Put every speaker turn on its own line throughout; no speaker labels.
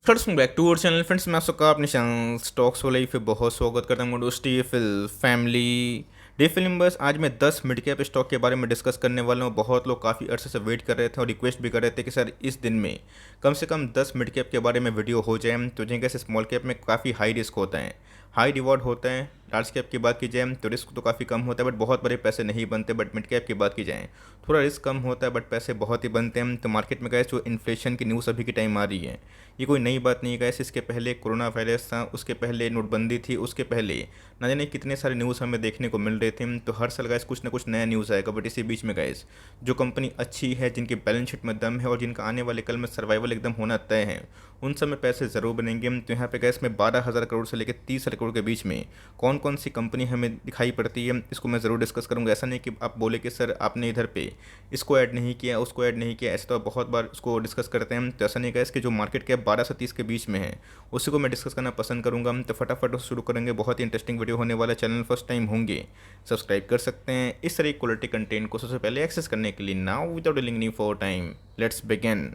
Friends back to our channel. Friends मैं आप सबका अपने चैनल स्टॉक्स वाले पे बहुत स्वागत करता हूँ। दोस्ती फिल फैमिली डे फिल्म बस आज मैं 10 मिड कैप स्टॉक के बारे में डिस्कस करने वाला हूँ। बहुत लोग काफ़ी अरसे से वेट कर रहे थे और रिक्वेस्ट भी कर रहे थे कि सर इस दिन में कम से कम 10 मिड कैप के बारे में वीडियो हो जाए। तो जिनके से स्मॉल कैप में काफ़ी हाई रिस्क होता है, हाई रिवॉर्ड होता है। लार्ज कैप की बात की जाए तो रिस्क तो काफ़ी कम होता है बट बहुत बड़े पैसे नहीं बनते। बट मिड कैप की बात की जाए थोड़ा रिस्क कम होता है बट पैसे बहुत ही बनते हैं। तो मार्केट में गए जो इन्फ्लेशन की न्यूज़ अभी की टाइम आ रही है, ये कोई नई बात नहीं है गैस। इसके पहले कोरोना वायरस था, उसके पहले नोटबंदी थी, उसके पहले ना जाने कितने सारे न्यूज़ हमें देखने को मिल रहे थे। तो हर साल गैस कुछ ना कुछ नया न्यूज़ आएगा। बट इसी बीच में गैस जो कंपनी अच्छी है, जिनकी बैलेंस शीट में दम है और जिनका आने वाले कल में सर्वाइवल एकदम होना तय है, उन सब में पैसे ज़रूर बनेंगे। तो यहाँ पे गैस में 12,000 करोड़ से लेकर 30,000 करोड़ के बीच में कौन कौन सी कंपनी हमें दिखाई पड़ती है, इसको मैं ज़रूर डिस्कस करूँगा। ऐसा नहीं कि आप बोले कि सर आपने इधर पे इसको ऐड नहीं किया, उसको ऐड नहीं किया, ऐसे तो आप बहुत बार उसको डिस्कस करते हैं। तो ऐसा नहीं गैस कि जो मार्केट कैप 12 से 30 के बीच में है उसी को मैं डिस्कस करना पसंद करूँगा। तो फटाफट शुरू करेंगे, बहुत ही इंटरेस्टिंग वीडियो होने वाला। चैनल फर्स्ट टाइम होंगे सब्सक्राइब कर सकते हैं इस तरह क्वालिटी कंटेंट को सबसे पहले एक्सेस करने के लिए। Now without dealing knee for time let's begin.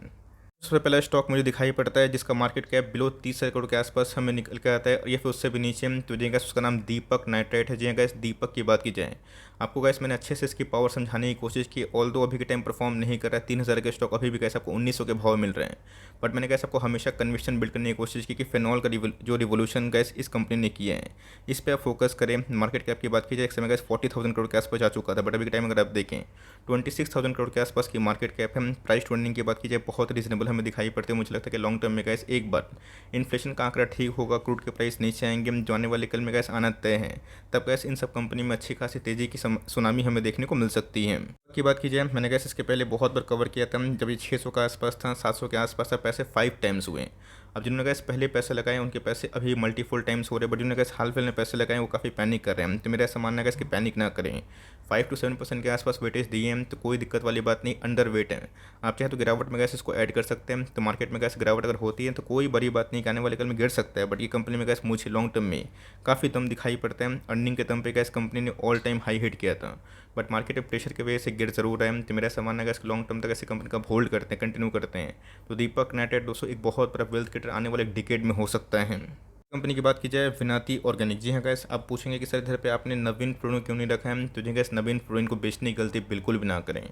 सबसे पहला स्टॉक मुझे दिखाई पड़ता है जिसका मार्केट कैप बिलो 30 करोड़ के आसपास हमें निकल के आता है, और ये फिर उससे भी नीचे। तो जी गैस उसका नाम दीपक नाइट्राइट है। जी गैस दीपक की बात की जाए, आपको गैस मैंने अच्छे से इसकी पावर समझाने की कोशिश की। ऑल दो अभी के टाइम परफॉर्म नहीं कर रहा है, 3,000 के स्टॉक अभी भी गैस आपको 1900 के भाव मिल रहे हैं। बट मैंने गैस आपको हमेशा कन्विक्शन बिल्ड करने की कोशिश की कि फिनॉल का जो रिवोल्यूशन गैस इस कंपनी ने किया है, इस पर आप फोकस करें। मार्केट कैप की बात की जाए, एक समय गैस 40,000 करोड़ के आसपास जा चुका था, बट अभी के टाइम अगर आप देखें 26,000 करोड़ के आसपास की मार्केट कैप है। प्राइस टू अर्निंग की बात की जाए बहुत रीजनेबल हमें दिखाई पड़ती है। मुझे लगता है कि लॉन्ग टर्म में गैस एक बार इन्फ्लेशन का आंकड़ा ठीक होगा, क्रूड के प्राइस नीचे आएंगे, जो आने वाले कल में गैस आना तय है, तब गैस इन सब कंपनी में अच्छी खासी तेजी की सुनामी हमें देखने को मिल सकती है। की बात की जाए, मैंने गैस इसके पहले बहुत बार कवर किया था। जब ये 600 के आसपास था, 700 के आसपास था, पैसे 5 टाइम्स हुए। अब जिन्होंने गैस पहले पैसे लगाए उनके पैसे अभी मल्टीफुल टाइम्स हो रहे हैं। बट जिन्होंने गैस हाल फिलहाल में पैसे लगाए वो काफ़ी पैनिक कर रहे हैं। तो मेरा ऐसा मानना है गैस कि पैनिक ना करें। 5 to 7% के आसपास वेटेज दिए हैं तो कोई दिक्कत वाली बात नहीं, अंडर वेट है। आप चाहे तो गिरावट में गैस इसको ऐड कर सकते हैं। तो मार्केट में गैस गिरावट अगर होती है तो कोई बड़ी बात नहीं कि आने वाले कल में गिर सकता है। बट ये कंपनी में गैस मुझे लॉन्ग टर्म में काफ़ी दम दिखाई पड़ता है। अर्निंग के दम पे गैस कंपनी ने ऑल टाइम हाई हिट किया था, बट मार्केट में प्रेशर की वजह से गिर जरूर रहा है। तो मेरा ऐसा मानना है कि लॉन्ग टर्म तक ऐसी कंपनी का होल्ड करते हैं, कंटिन्यू करते हैं। तो दीपक नाइट्राइट दोस्तों एक बहुत बड़ा वेल्थ क्रिएटर आने वाले एक डिकेड में हो सकता है। कंपनी की बात की जाए विनाती ऑर्गेनिक, जी हाँ गैस आप पूछेंगे कि सर इधर पे आपने नवीन फ्लोरिन क्यों नहीं रखा है। तो जी गैस नवीन फ्लोरिन को बेचने की गलती बिल्कुल भी ना करें।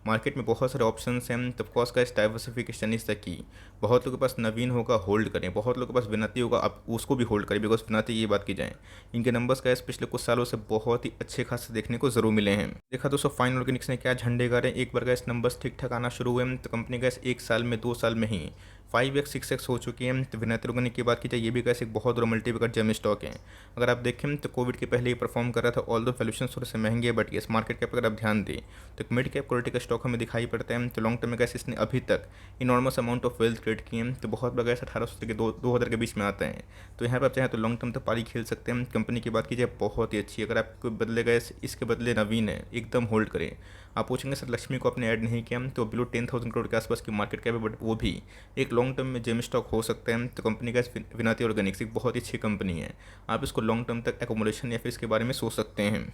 मार्केट में बहुत सारे ऑप्शंस हैं, तो ऑफकोर्स गैस डाइवर्सिफिकेशन इस तक की बहुत लोगों के पास नवीन होगा होल्ड करें, बहुत लोगों के पास विनाती होगा आप उसको भी होल्ड करें। बिकॉज विनाती की बात की जाए इनके नंबर्स गैस पिछले कुछ सालों से बहुत ही अच्छे खासे देखने को जरूर मिले हैं। देखा दोस्तों फाइन ऑर्गेनिक्स ने क्या झंडे गाड़े, एक बार गैस नंबर्स ठीक ठाक आना शुरू हुए तो कंपनी गैस 1 साल में 2 साल में ही 5x 6x हो चुकी है। तो विनाती ऑर्गेनिक की बात की जाए ये भी गैस एक बहुत बड़ा मल्टीपैकेट जेम स्टॉक है। अगर आप देखें तो कोविड के पहले ही परफॉर्म कर रहा था, ऑल दो वैल्यूशन थोड़े से महंगे, बट इस मार्केट कैप अगर आप ध्यान दें तो एक मिड कैप क्वालिटी का स्टॉक हमें दिखाई पड़ता है। तो लॉन्ग टर्म में गैस इसने अभी तक enormous amount of wealth create किए हैं। तो बहुत बड़ा गैस 1800 से 2,000 के बीच में आता है। तो यहाँ पर आप चाहें तो लॉन्ग टर्म तक पारी खेल सकते हैं। कंपनी की बात की जाए बहुत ही अच्छी, अगर आपको बदले गैस इसके बदले नवीन है एकदम होल्ड करें। आप पूछेंगे सर लक्ष्मी को आपने ऐड नहीं किया, तो बिलो 10,000 करोड़ के आसपास की मार्केट कैप है, बट वो भी एक लॉन्ग टर्म में जेम स्टॉक हो सकते हैं। तो कंपनी का विनाती ऑर्गेनिक्स एक बहुत ही अच्छी कंपनी है, आप इसको लॉन्ग टर्म तक एकोमोडेशन या फिर इसके बारे में सोच सकते हैं।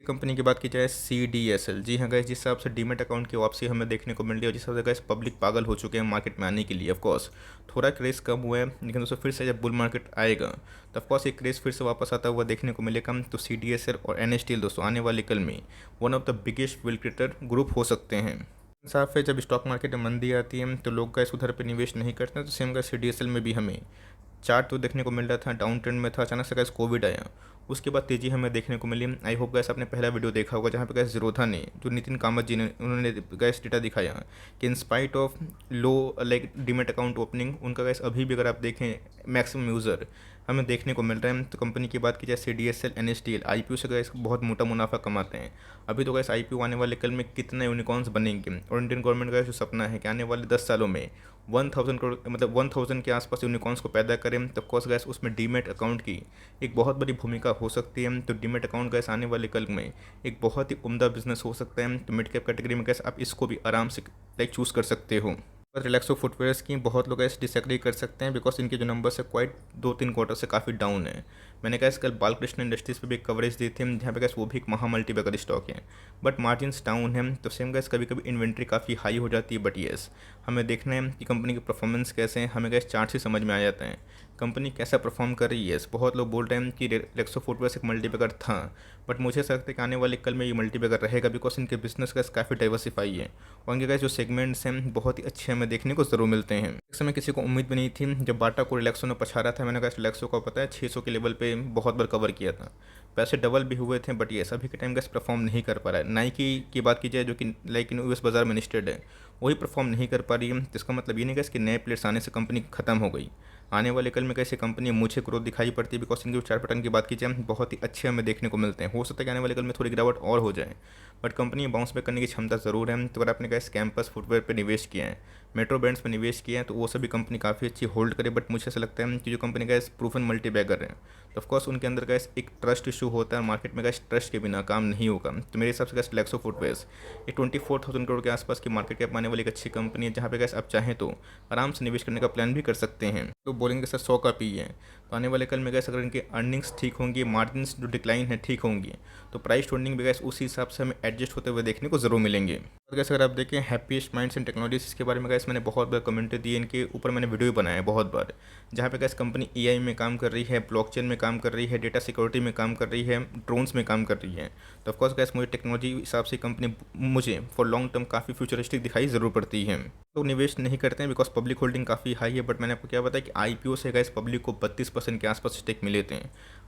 कंपनी की बात की जाए CDSL, जी हाँ गैस जिस हिसाब से डीमेट अकाउंट की वापसी हमें देखने को मिल रही है और जिस हिसाब से गैस पब्लिक पागल हो चुके हैं मार्केट में आने के लिए, ऑफकोर्स थोड़ा क्रेज़ कम हुआ है, लेकिन दोस्तों फिर से जब बुल मार्केट आएगा तो ऑफकोर्स ये क्रेज़ फिर से वापस आता हुआ देखने को मिलेगा। तो CDSL और NSTL दोस्तों आने वाले कल में one of the biggest well creator group हो सकते हैं। साफ है जब स्टॉक मार्केट में मंदी आती है तो लोग गैस उधर पर निवेश नहीं करते हैं। तो सेम गैस CDSL में भी हमें चार्ट तो देखने को मिल रहा था, डाउन ट्रेंड में था, अचानक से गैस कोविड आया, उसके बाद तेजी हमें देखने को मिली। आई होप गैस आपने पहला वीडियो देखा होगा जहाँ पे गैस जीरोधा ने जो नितिन कामत जी ने उन्होंने गैस डेटा दिखाया कि in spite of low like demat account opening उनका गैस अभी भी अगर आप देखें मैक्सिमम यूज़र हमें देखने को मिल रहे हैं। तो कंपनी की बात की जाए CDSL NSTL IPO से गैस बहुत मोटा मुनाफा कमाते हैं। अभी तो गैस IPO आने वाले कल में कितने यूनिकॉर्न्स बनेंगे, और इंडियन गवर्नमेंट का जो सपना है कि आने वाले 10 सालों में 1,000 करोड़ मतलब 1,000 के आसपास यूनिकॉर्न्स को पैदा करें। तो ऑफकोर्स गैस उसमें डीमेट अकाउंट की एक बहुत बड़ी भूमिका हो सकती है। तो डीमेट अकाउंट गैस आने वाले कल में एक बहुत ही उम्दा बिजनेस हो सकता है। तो मिड कैप कैटेगरी में गैस आप इसको भी आराम से लाइक चूज़ कर सकते हो। पर रिलैक्सो फुटवेयर्स की बहुत लोग ऐसे डिसएग्री कर सकते हैं बिकॉज इनके जो नंबर्स है क्वाइट 2-3 क्वार्टर से काफ़ी डाउन है। मैंने कहा कल बालकृष्ण इंडस्ट्रीज़ पे भी एक कवरेज दी थी, जहाँ पे गैस वो भी एक महा मल्टीबैगर स्टॉक है, बट मार्जिन्स डाउन है। तो सेम गैस कभी कभी इन्वेंट्री काफ़ी हाई हो जाती है, बट येस हमें देखना है कि कंपनी की परफॉर्मेंस कैसे है। हमें गैस चार्ट से समझ में आ जाता है कंपनी कैसा परफॉर्म कर रही है। बहुत लोग बोल रहे हैं कि रेक्सो फुटवेयर एक मल्टीबैगर था, बट मुझे ऐसा लगता है कि आने वाले कल में ये मल्टीबैगर रहेगा, बिकॉज इनके बिजनेस का काफ़ी डाइवर्सिफाई है और इनके गैस जो सेगमेंट्स हैं बहुत ही अच्छे हमें देखने को ज़रूर मिलते हैं। एक समय किसी को उम्मीद भी नहीं थी, जब बाटा को रिलैक्सो ने पछाड़ा था। मैंने कहा रिलैक्सो को पता है 600 के लेवल पे बहुत बार कवर किया था, पैसे डबल भी हुए थे, बट ये अभी के टाइम गैस परफॉर्म नहीं कर पा रहा है। नाइकी की बात की जाए जो कि लाइक इन यूएस बाजार में लिस्टेड है, वही परफॉर्म नहीं कर पा रही है। इसका मतलब ये नहीं गैस कि नए प्लेयर्स आने से कंपनी खत्म हो गई। आने वाले कल में कैसे कंपनी मुझे ग्रोथ दिखाई पड़ती है, बिकॉज इनके चार पैटर्न की बात की जाए बहुत ही अच्छे हमें देखने को मिलते हैं। हो सकता है कि आने वाले कल में थोड़ी गिरावट और हो जाए, बट कंपनी बाउंस बैक करने की क्षमता ज़रूर है। तो अगर आपने कैसे कैंपस फुटवेयर पर निवेश किया है, मेट्रो ब्रांड्स पर निवेश किया है, तो वो सभी कंपनी काफ़ी अच्छी होल्ड करे। बट मुझे ऐसा लगता है कि जो कंपनी का प्रूफन मल्टीबैगर है, तो ऑफकोर्स उनके अंदर गैस एक ट्रस्ट इशू होता है, मार्केट में गैस ट्रस्ट के बिना काम नहीं होगा। तो मेरे हिसाब से गैस रिलैक्सो फुटवेयर्स एक 24,000 करोड़ के आसपास की मार्केट कैप आने वाली एक अच्छी कंपनी है, जहाँ पे गैस आप चाहें तो आराम से निवेश करने का प्लान भी कर सकते हैं। तो बोलेंगे सर 100 का पी है, तो आने वाले कल में गैस अगर इनके अर्निंग्स ठीक होंगी, मार्जिन जो डिक्लाइन है ठीक होंगी, तो प्राइस ट्रेंडिंग भी गैस उसी हिसाब से हमें एडजस्ट होते हुए देखने को जरूर मिलेंगे। और गैस अगर आप देखें हैप्पीएस्ट माइंड्स एंड टेक्नोलॉजीज, इसके बारे में गैस मैंने बहुत बार कमेंट दी है, इनके ऊपर मैंने वीडियो बनाया है बहुत बार, जहाँ पे गैस कंपनी एआई में काम कर रही है, ब्लॉकचेन में काम कर रही है, डेटा सिक्योरिटी में काम कर रही है, ड्रोन्स में काम कर रही है। तो ऑफकोर्स गैस मुझे टेक्नोलॉजी हिसाब से कंपनी मुझे फॉर लॉन्ग टर्म काफ़ी फ्यूचरिस्टिक दिखाई ज़रूर पड़ती है। लोग निवेश नहीं करते हैं बिकॉज पब्लिक होल्डिंग काफ़ी हाई है, बट मैंने आपको क्या बताया कि आईपीओ से गैस पब्लिक को 32% के आसपास स्टेक मिले थे।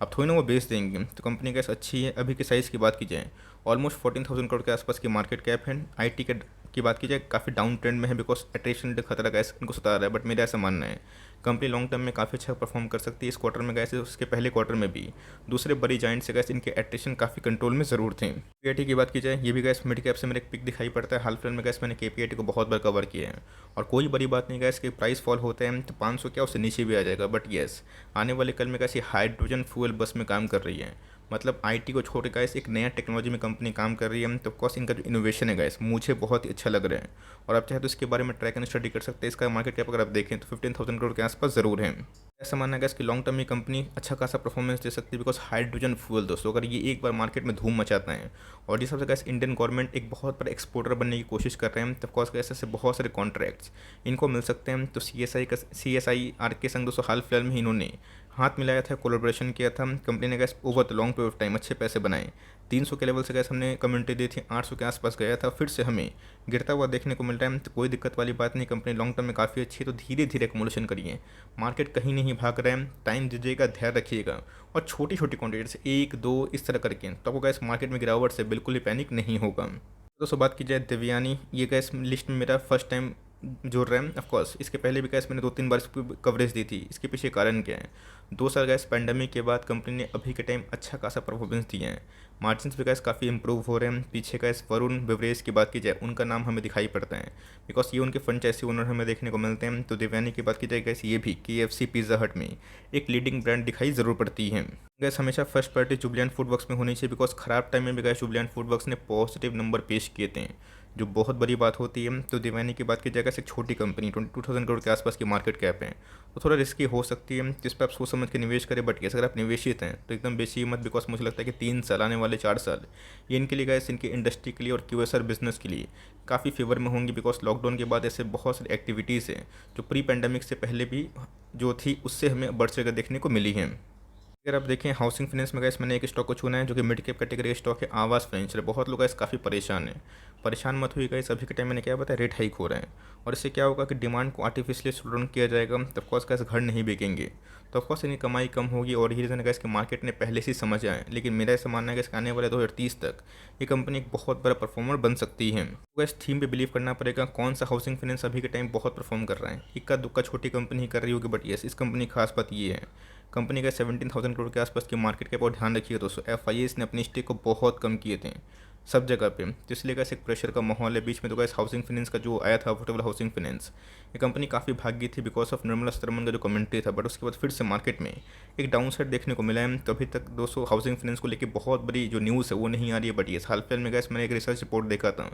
अब थोड़ी ना वो बेच देंगे, तो कंपनी गैस अच्छी है। अभी के साइज़ की बात की जाए ऑलमोस्ट 14,000 करोड़ के आसपास की मार्केट कैप है। आईटी की बात की जाए काफ़ी डाउन ट्रेंड में है, बिकॉज अट्रेशन खतरा गैस इनको सता रहा है, बट मेरा ऐसा मानना है कंपनी लॉन्ग टर्म में काफ़ी अच्छा परफॉर्म कर सकती है। इस क्वार्टर में गैस उसके पहले क्वार्टर में भी दूसरे बड़ी जाइंट से गैस इनके एट्रेशन काफ़ी कंट्रोल में ज़रूर थे। केपीआईटी की बात की जाए, ये भी गैस मिड कैप से मेरे एक पिक दिखाई पड़ता है। हाल फिलहाल में गैस मैंने केपीआईटी को बहुत बार कवर किया है, और कोई बड़ी बात नहीं गैस कि प्राइस फॉल होते हैं तो 500 क्या उससे नीचे भी आ जाएगा, बट येस आने वाले कल में कैसी हाइड्रोजन फ्यूल बस में काम कर रही है। मतलब आईटी को छोड़ के गैस एक नया टेक्नोलॉजी में कंपनी काम कर रही है, तो ऑफकोर्स इनका जो इनोवेशन है गैस मुझे बहुत ही अच्छा लग रहा है। और आप चाहे तो इसके बारे में ट्रैक एंड स्टडी कर सकते हैं। इसका मार्केट कैप अगर आप देखें तो 15,000 करोड़ के आसपास ज़रूर है। ऐसा मानना है कि लॉन्ग टर्म में कंपनी अच्छा खासा परफॉर्मेंस दे सकती है, बिकॉज हाइड्रोजन फ्यूल दोस्तों अगर ये एक बार मार्केट में धूम मचाता है, और जिस हिसाब से गैस इंडियन गवर्नमेंट एक बहुत बड़ा एक्सपोर्टर बनने की कोशिश कर रहे हैं, तो ऑफकोर्स गैस ऐसे बहुत सारे कॉन्ट्रैक्ट्स इनको मिल सकते हैं। तो CSI RK संघ दोस्तों हाल फिलहाल में ही इन्होंने हाथ मिलाया था, कोलैबोरेशन किया था। कंपनी ने gas over the long period of time अच्छे पैसे बनाए। 300 के लेवल से गैस हमने कम्युनिटी दी थी, 800 के आसपास गया था, फिर से हमें गिरता हुआ देखने को मिल रहा है। तो कोई दिक्कत वाली बात नहीं, कंपनी लॉन्ग टर्म में काफ़ी अच्छी है, तो धीरे धीरे एक्मुलेशन करिए। मार्केट कहीं नहीं भाग रहा है, टाइम दीजिएगा, ध्यान रखिएगा, और छोटी छोटी क्वान्टिटी से 1-2 इस तरह करके, तो आपको गैस मार्केट में गिरावट से बिल्कुल ही पैनिक नहीं होगा। दोस्तों बात की जाए देवयानी, ये गैस लिस्ट में मेरा फर्स्ट टाइम जोड़ रहे हैं। ऑफकोर्स इसके पहले भी गैस मैंने 2-3 बार इसकी कवरेज दी थी। इसके पीछे कारण क्या है, 2 साल गैस पैंडमिक के बाद कंपनी ने अभी के टाइम अच्छा खासा परफॉर्मेंस दिया है। मार्जिन्स भी गैस काफ़ी इंप्रूव हो रहे हैं। पीछे गैस वरुण बेवरेज की बात की जाए, उनका नाम हमें दिखाई पड़ता है, बिकॉज ये उनके फ्रेंचाइजी ओनर हमें देखने को मिलते हैं। तो देवयानी की बात की जाए गैस, ये भी KFC पिज़्ज़ा हट में एक लीडिंग ब्रांड दिखाई ज़रूर पड़ती है। गैस हमेशा फर्स्ट प्रायोरिटी जुबिलिएंट फूड वर्क्स में होनी चाहिए, बिकॉज ख़राब टाइम में भी गैस जुबिलिएंट फूड वर्क्स ने पॉजिटिव नंबर पेश किए थे, जो बहुत बड़ी बात होती है। तो देवयानी की बात की जाएगा एक छोटी कंपनी 22,000 करोड़ के आसपास की मार्केट कैप है, तो थोड़ा रिस्की हो सकती है, जिस पर आप सोच समझ के निवेश करें। बट अगर आप निवेशित हैं तो एकदम बेची मत, बिकॉज मुझे लगता है कि 3 साल आने वाले 4 साल ये इनके लिए गैस इनकी इंडस्ट्री के लिए और QSR बिजनेस के लिए काफ़ी फेवर में होंगी, बिकॉज लॉकडाउन के बाद ऐसे बहुत सारी एक्टिविटीज़ हैं जो प्री पैंडमिक से पहले भी जो थी उससे हमें बढ़ चढ़कर देखने को मिली हैं। अगर आप देखें हाउसिंग फाइनेंस में गैस मैंने एक स्टॉक को चुना है जो कि मिड कैप कैटेगरी का स्टॉक है, आवास फाइनेंशियल। बहुत लोग गैस काफ़ी परेशान हैं, परेशान मत हुई गैस। अभी के टाइम मैंने क्या बताया, रेट हाइक हो रहा है, और इससे क्या होगा कि डिमांड को आर्टिफिशियली स्लो डाउन किया जाएगा, तो ऑफकोर्स गैस घर नहीं बिकेंगे, तो ऑफकोर्स इनकी कमाई कम होगी। और यही रीज़न गैस कि मार्केट ने पहले से समझ आए, लेकिन मेरा ऐसा मानना है कि आने वाले 2030 तक ये कंपनी एक बहुत बड़ा परफॉर्मर बन सकती है। तो गैस थीम पे बिलीव करना पड़ेगा, कौन सा हाउसिंग फाइनेंस अभी के टाइम बहुत परफॉर्म कर रहा है। इक्का दुक्का छोटी कंपनी ही कर रही होगी, बट येस इस कंपनी की खास बात ये है, कंपनी का 17,000 करोड़ के आसपास की मार्केट कैप। और ध्यान रखिए दोस्तों, FIAs ने अपनी स्टेक को बहुत कम किए थे, सब जगह पे। तो इसलिए गैस एक प्रेशर का माहौल है। बीच में तो गैस हाउसिंग फाइनेंस का जो आया था, अफोर्डेबल हाउसिंग फाइनेंस, ये कंपनी काफ़ी भागी थी बिकॉज ऑफ निर्मला सीतारमण का जो कमेंट्री था, बट उसके बाद फिर से मार्केट में एक डाउन साइड देखने को मिला है। तो अभी तक दोस्तों हाउसिंग फाइनेंस को लेकर बहुत बड़ी जो न्यूज़ है वो नहीं आ रही है, बट ये हाल फिलहाल में गैस मैंने एक रिसर्च रिपोर्ट देखा था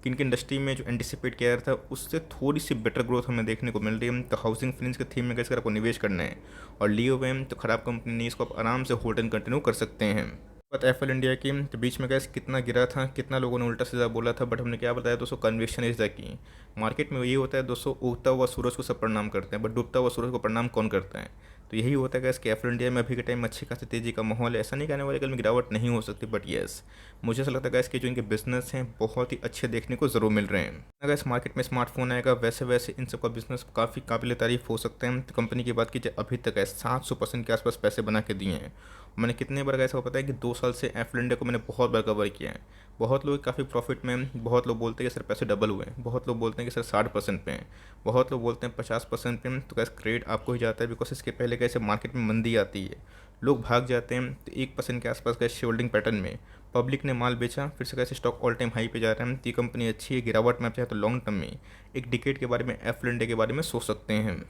कि इनकी इंडस्ट्री में जो एंटिसिपेट किया था उससे थोड़ी सी बेटर ग्रोथ हमें देखने को मिल रही है। तो हाउसिंग फाइनेंस के थीम में गैस अगर आपको निवेश करना है और लिए हुए हैं तो ख़राब कंपनी नहीं, इसको आप आराम से होल्ड एंड कंटिन्यू कर सकते हैं। बात एफएल इंडिया की, तो बीच में गैस कितना गिरा था, कितना लोगों ने उल्टा सीधा बोला था, बट हमने क्या बताया दोस्तों, conviction is the key. Market में ये होता है दोस्तों, उगता हुआ सूरज को सब प्रणाम करते हैं, बट डूबता हुआ सूरज को प्रणाम कौन करता है। तो यही होता है गैस कि एफएल इंडिया में अभी के टाइम में अच्छी खासी तेज़ी का माहौल है। ऐसा नहीं कहने वाले कल में गिरावट नहीं हो सकती, बट येस मुझे ऐसा लगता है गैस कि जो इनके बिजनेस हैं बहुत ही अच्छे देखने को ज़रूर मिल रहे हैं। अगर इस मार्केट में स्मार्टफोन आएगा वैसे वैसे इन सब का बिजनेस काफ़ी काबिल तारीफ हो सकते हैं। तो कंपनी की बात कीजिए, अभी तक है 700% के आसपास पैसे बना के दिए हैं। मैंने कितने बार ऐसा पता है कि 2 साल से एफएल इंडिया को मैंने बहुत बार कवर किया है। बहुत लोग काफ़ी प्रॉफिट में हैं, बहुत लोग बोलते हैं कि सर पैसे डबल हुए हैं, बहुत लोग बोलते हैं कि सर 60% पे हैं, बहुत लोग बोलते हैं 50% पे हैं। तो कैसे क्रेडिट आपको ही जाता है बिकॉज इसके पहले कैसे मार्केट में मंदी आती है, लोग भाग जाते हैं। तो 1% के आसपास कैसे होल्डिंग पैटर्न में पब्लिक ने माल बेचा, फिर से कैसे स्टॉक ऑल टाइम हाई पे जा रहा है। तो ये कंपनी अच्छी है। गिरावट में आप चाहे तो लॉन्ग टर्म में एक डिकेड के बारे में एफएल इंडिया के बारे में सोच सकते हैं।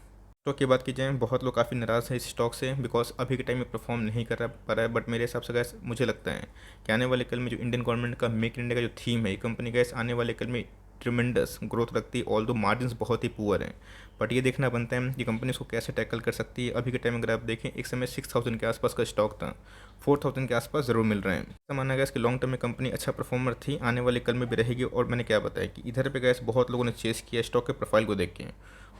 स्टॉक की बात की जाए, बहुत लोग काफ़ी नाराज़ हैं इस स्टॉक से बिकॉज अभी के टाइम में परफॉर्म नहीं कर पा रहा है। बट मेरे हिसाब से गैस मुझे लगता है कि आने वाले कल में जो इंडियन गवर्नमेंट का मेक इन इंडिया का जो थीम है, ये कंपनी गैस आने वाले कल में ट्रिमेंडस ग्रोथ रखती है। ऑल दो मार्जिन बहुत ही पुअर हैं, बट ये देखना बनता है कि कंपनी इसको कैसे टैकल कर सकती है। अभी के टाइम अगर आप देखें, एक समय 6000 के आसपास का स्टॉक था, 4000 के आसपास ज़रूर मिल रहे हैं। ऐसा माना गया कि लॉन्ग टर्म में कंपनी अच्छा परफॉर्मर थी, आने वाले कल में भी रहेगी। और मैंने क्या बताया कि इधर पे गैस बहुत लोगों ने चेस किया स्टॉक के प्रोफाइल को देख के,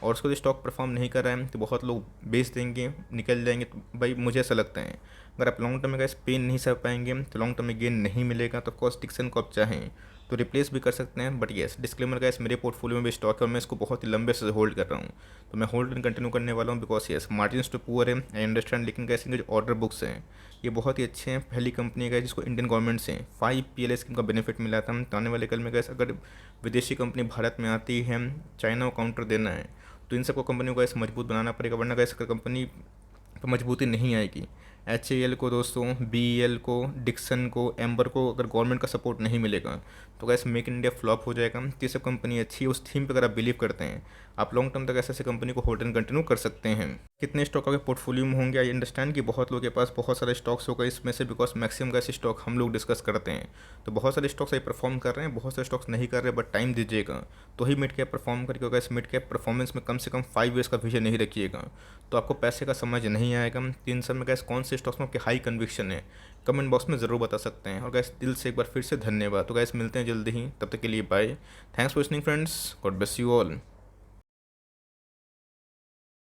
और उसको जो स्टॉक परफॉर्म नहीं कर रहा है तो बहुत लोग बेच देंगे, निकल जाएंगे। तो भाई मुझे ऐसा लगता है अगर आप लॉन्ग टर्म में गैस पेन नहीं सह पाएंगे तो लॉन्ग टर्म में गेन नहीं मिलेगा। तो ऑफकोर्स डिक्सन को आप चाहें तो रिप्लेस भी कर सकते हैं, बट येस डिस्क्लेमर गैस मेरे पोर्टफोलियो में भी स्टॉक है और मैं इसको बहुत ही लंबे से होल्ड कर रहा हूँ। तो मैं होल्ड कंटिन्यू करने वाला हूँ बिकॉज येस मार्जिन तो पुअर है, आई अंडरस्टैंड। लेकिन गैस इनके जो ऑर्डर बुक्स हैं ये बहुत ही अच्छे हैं। पहली कंपनी है जिसको इंडियन गवर्नमेंट से 5 PLA स्कीम का बेनिफिट मिला था। तो आने वाले कल में गैस अगर विदेशी कंपनी भारत में आती है, चाइना को काउंटर देना है, तो इन सबको कंपनियों को ऐसे मजबूत बनाना पड़ेगा, वरना कैसे कंपनी पर मजबूती नहीं आएगी। HAL को दोस्तों, BEL को, डिक्सन को, एम्बर को अगर गवर्नमेंट का सपोर्ट नहीं मिलेगा तो कैसे मेक इन इंडिया फ्लॉप हो जाएगा। तो ये सब कंपनी अच्छी है, उस थीम पर अगर आप बिलीव करते हैं आप लॉन्ग टर्म तक ऐसे ऐसे कंपनी को होल्ड एंड कंटिन्यू कर सकते हैं। कितने स्टॉक आपके पोर्टफोलियो में होंगे, आई अंडरस्टैंड कि बहुत लोगों के पास बहुत सारे स्टॉक्स होगा इसमें से, बिकॉज मैक्सिमम ऐसे स्टॉक हम लोग डिस्कस करते हैं। तो बहुत सारे स्टॉक्स अभी परफॉर्म कर रहे हैं, बहुत सारे स्टॉक्स नहीं कर रहे, बट टाइम दीजिएगा तो ही मिड कैप परफॉर्म करके होगा। इस मिड कैप परफॉर्मेंस में कम से कम 5 ईयर्स का विजन नहीं रखिएगा तो आपको पैसे का समझ नहीं आएगा। तीन सब में गैस कौन से स्टॉक्स में आपके हाई कन्विक्शन है, कमेंट बॉक्स में ज़रूर बता सकते हैं। और गैस दिल से एक बार फिर से धन्यवाद। तो गैस मिलते हैं जल्दी ही, तब तक के लिए bye. Thanks for listening friends, God bless you all.